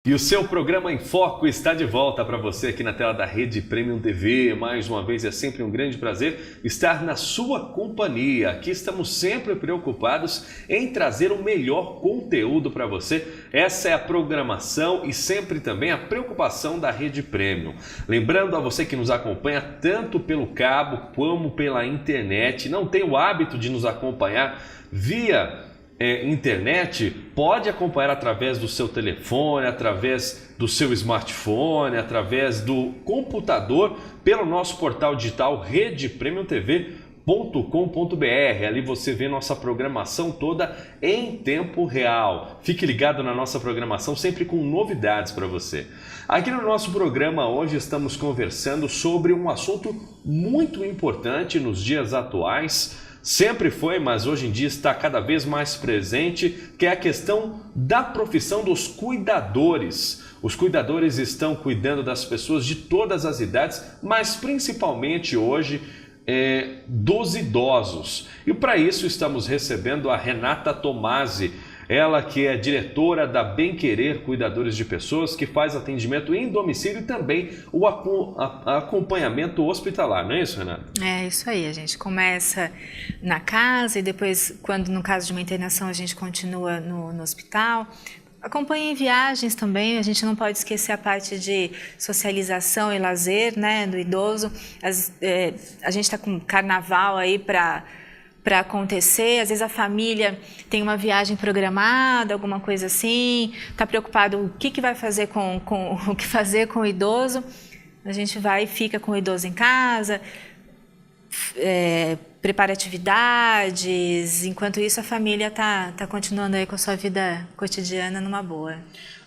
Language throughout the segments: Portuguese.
E o seu programa em Foco está de volta para você aqui na tela da Rede Premium TV. Mais uma vez é sempre um grande prazer estar na sua companhia. Aqui estamos sempre preocupados em trazer o melhor conteúdo para você. Essa é a programação e sempre também a preocupação da Rede Premium. Lembrando a você que nos acompanha tanto pelo cabo como pela internet, não tem o hábito de nos acompanhar via internet, pode acompanhar através do seu telefone, através do seu smartphone, através do computador, pelo nosso portal digital redepremiumtv.com.br. Ali você vê nossa programação toda em tempo real. Fique ligado na nossa programação, sempre com novidades para você. Aqui no nosso programa hoje estamos conversando sobre um assunto muito importante nos dias atuais. Sempre foi, mas hoje em dia está cada vez mais presente, que é a questão da profissão dos cuidadores. Os cuidadores estão cuidando das pessoas de todas as idades, mas principalmente hoje dos idosos. E para isso estamos recebendo a Renata Tomasi, ela que é diretora da Bem Querer Cuidadores de Pessoas, que faz atendimento em domicílio e também o acompanhamento hospitalar, não é isso, Renata? É isso aí, a gente começa na casa e depois, quando no caso de uma internação, a gente continua no hospital. Acompanha em viagens também, a gente não pode esquecer a parte de socialização e lazer, né, do idoso. A gente está com carnaval aí para acontecer, às vezes a família tem uma viagem programada, alguma coisa assim, está preocupado o que vai fazer o que fazer com o idoso. A gente vai e fica com o idoso em casa, prepara atividades, enquanto isso a família tá continuando aí com a sua vida cotidiana numa boa.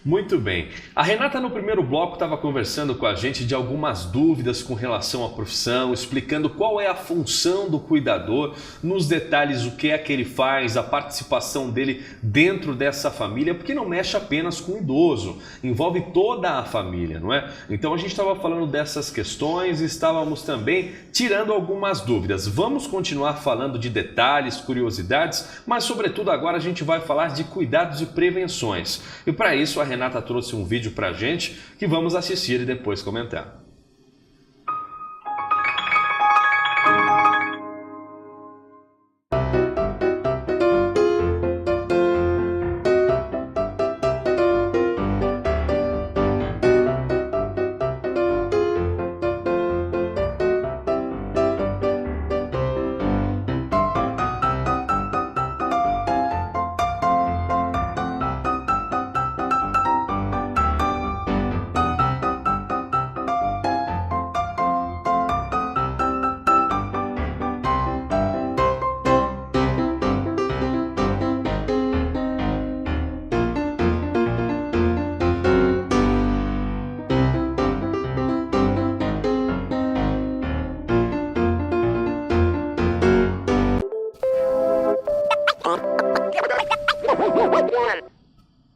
Muito bem. A Renata no primeiro bloco estava conversando com a gente de algumas dúvidas com relação à profissão, explicando qual é a função do cuidador, nos detalhes o que é que ele faz, a participação dele dentro dessa família, porque não mexe apenas com o idoso, envolve toda a família, não é? Então a gente estava falando dessas questões e estávamos também tirando algumas dúvidas. Vamos continuar falando de detalhes, curiosidades, mas sobretudo agora a gente vai falar de cuidados e prevenções. E para isso a Renata trouxe um vídeo pra gente que vamos assistir e depois comentar.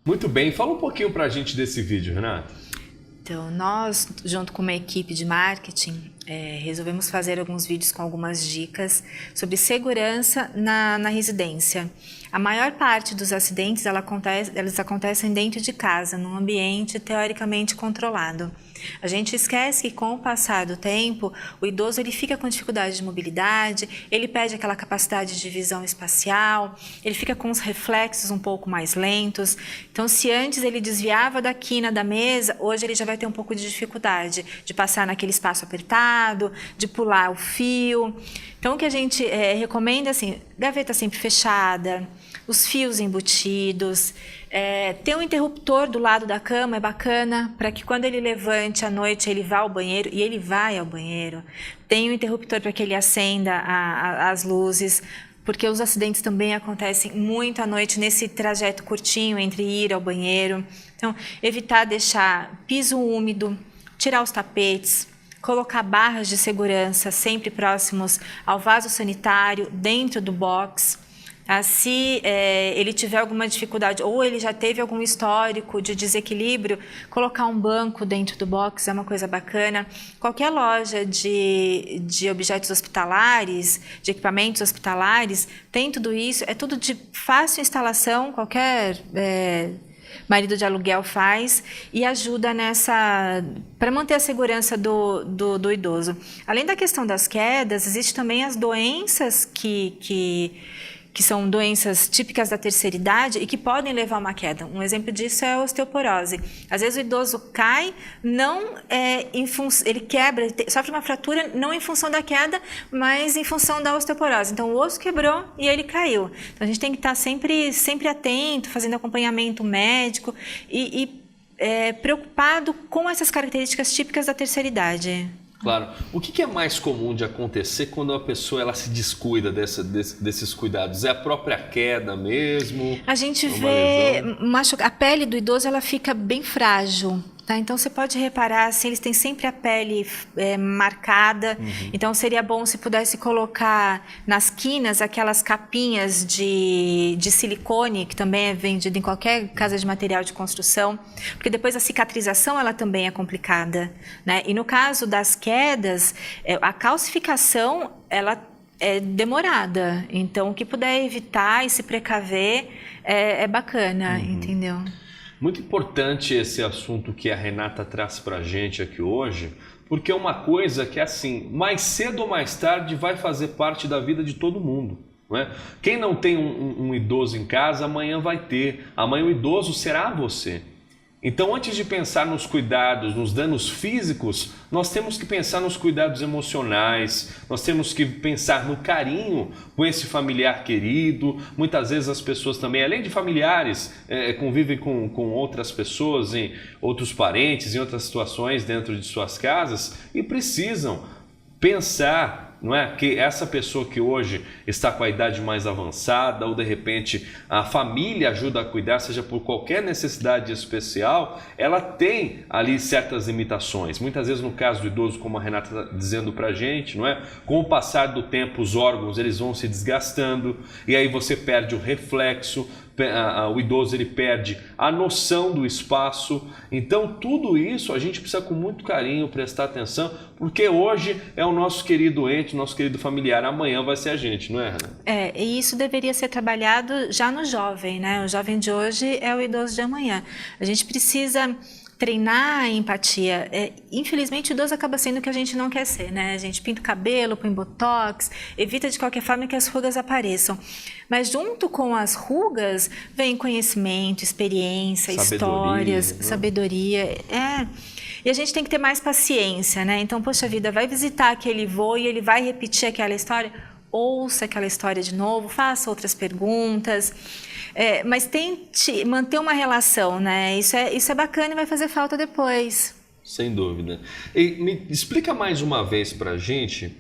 Muito bem, fala um pouquinho pra gente desse vídeo, Renata. Então, nós, junto com uma equipe de marketing, resolvemos fazer alguns vídeos com algumas dicas sobre segurança na residência. A maior parte dos acidentes eles acontecem dentro de casa, num ambiente teoricamente controlado. A gente esquece que com o passar do tempo, o idoso ele fica com dificuldade de mobilidade, ele perde aquela capacidade de visão espacial, ele fica com os reflexos um pouco mais lentos. Então, se antes ele desviava da quina da mesa, hoje ele já vai ter um pouco de dificuldade de passar naquele espaço apertado, de pular o fio. Então, o que a gente recomenda é assim, gaveta sempre fechada, os fios embutidos, ter um interruptor do lado da cama é bacana, para que quando ele levante à noite ele vá ao banheiro, e ele vai ao banheiro. Tem um interruptor para que ele acenda as luzes, porque os acidentes também acontecem muito à noite nesse trajeto curtinho entre ir ao banheiro. Então, evitar deixar piso úmido, tirar os tapetes, colocar barras de segurança sempre próximos ao vaso sanitário, dentro do box. Se ele tiver alguma dificuldade ou ele já teve algum histórico de desequilíbrio, colocar um banco dentro do box é uma coisa bacana. Qualquer loja de objetos hospitalares, de equipamentos hospitalares, tem tudo isso, é tudo de fácil instalação, qualquer marido de aluguel faz e ajuda para manter a segurança do idoso. Além da questão das quedas, existe também as doenças que são doenças típicas da terceira idade e que podem levar a uma queda. Um exemplo disso é a osteoporose. Às vezes o idoso cai, ele quebra, ele sofre uma fratura não em função da queda, mas em função da osteoporose. Então o osso quebrou e ele caiu. Então a gente tem que estar sempre atento, fazendo acompanhamento médico e preocupado com essas características típicas da terceira idade. Claro. O que é mais comum de acontecer quando a pessoa ela se descuida desses cuidados? É a própria queda mesmo? A gente vê a pele do idoso, ela fica bem frágil. Tá? Então você pode reparar, assim, eles têm sempre a pele marcada. Então seria bom se pudesse colocar nas quinas aquelas capinhas de silicone, que também é vendido em qualquer casa de material de construção, porque depois a cicatrização ela também é complicada, né? E no caso das quedas, a calcificação ela é demorada. Então o que puder evitar e se precaver é bacana, entendeu? Muito importante esse assunto que a Renata traz para a gente aqui hoje, porque é uma coisa que, assim, mais cedo ou mais tarde vai fazer parte da vida de todo mundo. Não é? Quem não tem um idoso em casa, amanhã vai ter. Amanhã o idoso será você. Então, antes de pensar nos cuidados, nos danos físicos, nós temos que pensar nos cuidados emocionais, nós temos que pensar no carinho com esse familiar querido. Muitas vezes as pessoas também, além de familiares, convivem com outras pessoas, outros parentes, em outras situações dentro de suas casas e precisam pensar, não é, que essa pessoa que hoje está com a idade mais avançada ou de repente a família ajuda a cuidar, seja por qualquer necessidade especial, ela tem ali certas limitações. Muitas vezes no caso do idoso, como a Renata está dizendo para a gente, não é? Com o passar do tempo os órgãos eles vão se desgastando e aí você perde o reflexo, o idoso ele perde a noção do espaço. Então tudo isso a gente precisa com muito carinho prestar atenção, porque hoje é o nosso querido ente, o nosso querido familiar, amanhã vai ser a gente, não é, Renata? E isso deveria ser trabalhado já no jovem, né? O jovem de hoje é o idoso de amanhã. A gente precisa treinar a empatia. Infelizmente, o idoso acaba sendo o que a gente não quer ser, né? A gente pinta o cabelo, põe botox, evita de qualquer forma que as rugas apareçam. Mas junto com as rugas, vem conhecimento, experiência, histórias, sabedoria. E a gente tem que ter mais paciência, né? Então, poxa vida, vai visitar aquele vô e ele vai repetir aquela história? Ouça aquela história de novo, faça outras perguntas. Mas tente manter uma relação, né? Isso é bacana e vai fazer falta depois. Sem dúvida. E me explica mais uma vez para a gente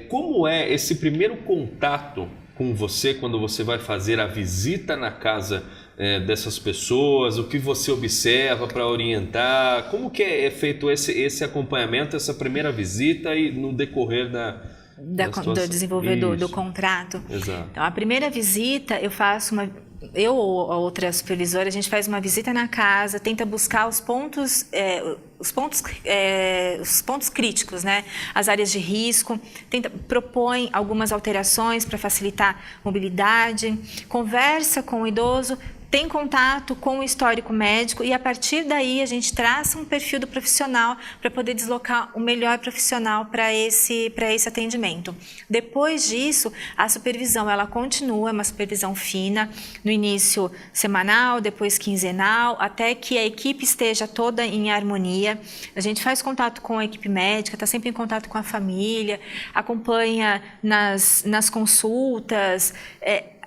como é esse primeiro contato com você quando você vai fazer a visita na casa dessas pessoas, o que você observa para orientar, como que é feito esse acompanhamento, essa primeira visita e no decorrer do desenvolver do contrato. Exato. Então, a primeira visita eu ou a outra supervisora, a gente faz uma visita na casa, tenta buscar os pontos críticos, né? As áreas de risco, propõe algumas alterações para facilitar a mobilidade, conversa com o idoso, tem contato com o histórico médico e a partir daí a gente traça um perfil do profissional para poder deslocar o melhor profissional para esse atendimento. Depois disso, a supervisão ela continua, é uma supervisão fina, no início semanal, depois quinzenal, até que a equipe esteja toda em harmonia. A gente faz contato com a equipe médica, está sempre em contato com a família, acompanha nas consultas.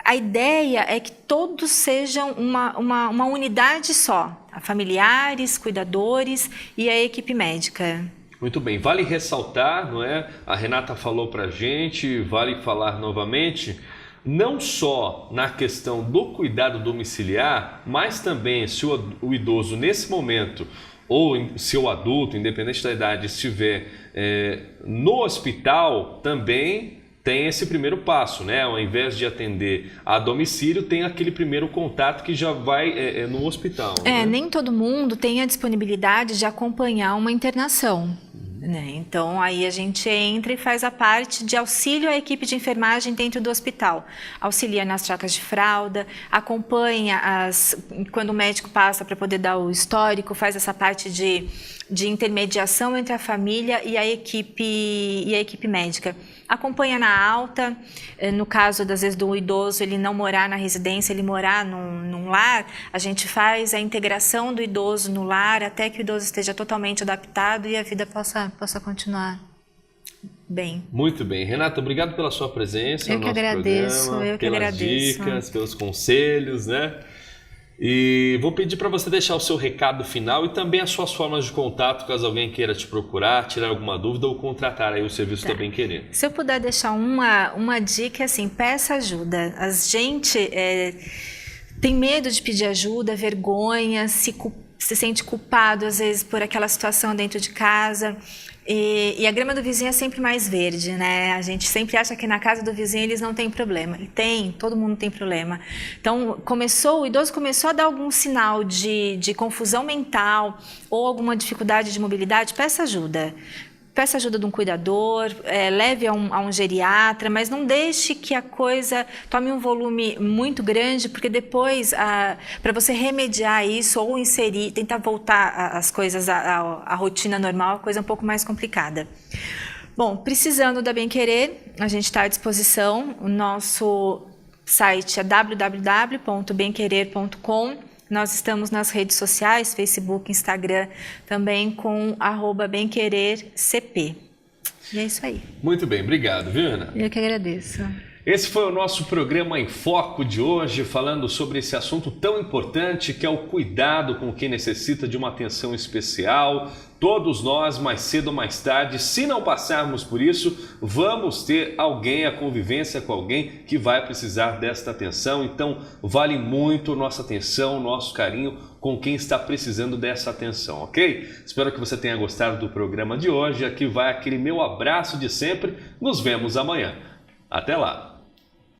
A ideia é que todos sejam uma unidade só, familiares, cuidadores e a equipe médica. Muito bem, vale ressaltar, não é? A Renata falou para a gente, vale falar novamente, não só na questão do cuidado domiciliar, mas também se o idoso nesse momento ou se o adulto, independente da idade, estiver no hospital, também tem esse primeiro passo, né? Ao invés de atender a domicílio, tem aquele primeiro contato que já vai no hospital. Né? Nem todo mundo tem a disponibilidade de acompanhar uma internação. né? Então, aí a gente entra e faz a parte de auxílio à equipe de enfermagem dentro do hospital. Auxilia nas trocas de fralda, acompanha quando o médico passa para poder dar o histórico, faz essa parte de intermediação entre a família e a equipe médica. Acompanha na alta, no caso, às vezes, do idoso, ele não morar na residência, ele morar num lar, a gente faz a integração do idoso no lar até que o idoso esteja totalmente adaptado e a vida possa continuar bem. Muito bem. Renata, obrigado pela sua presença no nosso programa, pelas dicas, pelos conselhos, né? E vou pedir para você deixar o seu recado final e também as suas formas de contato, caso alguém queira te procurar, tirar alguma dúvida ou contratar aí o serviço da Bem Querer. Se eu puder deixar uma dica, assim, peça ajuda. A gente tem medo de pedir ajuda, vergonha, se sente culpado às vezes por aquela situação dentro de casa. E a grama do vizinho é sempre mais verde, né? A gente sempre acha que na casa do vizinho eles não têm problema. E tem, todo mundo tem problema. Então, o idoso começou a dar algum sinal de confusão mental ou alguma dificuldade de mobilidade, peça ajuda. Peça ajuda de um cuidador, leve a um geriatra, mas não deixe que a coisa tome um volume muito grande, porque depois, para você remediar isso ou tentar voltar as coisas à rotina normal, a coisa é um pouco mais complicada. Bom, precisando da Bem Querer, a gente está à disposição. O nosso site é www.bemquerer.com. Nós estamos nas redes sociais, Facebook, Instagram, também com @bemquerercp. E é isso aí. Muito bem, obrigado, viu, Ana? Eu que agradeço. Esse foi o nosso programa em Foco de hoje, falando sobre esse assunto tão importante que é o cuidado com quem necessita de uma atenção especial. Todos nós, mais cedo ou mais tarde, se não passarmos por isso, vamos ter a convivência com alguém que vai precisar desta atenção. Então, vale muito nossa atenção, nosso carinho com quem está precisando dessa atenção, ok? Espero que você tenha gostado do programa de hoje. Aqui vai aquele meu abraço de sempre. Nos vemos amanhã. Até lá!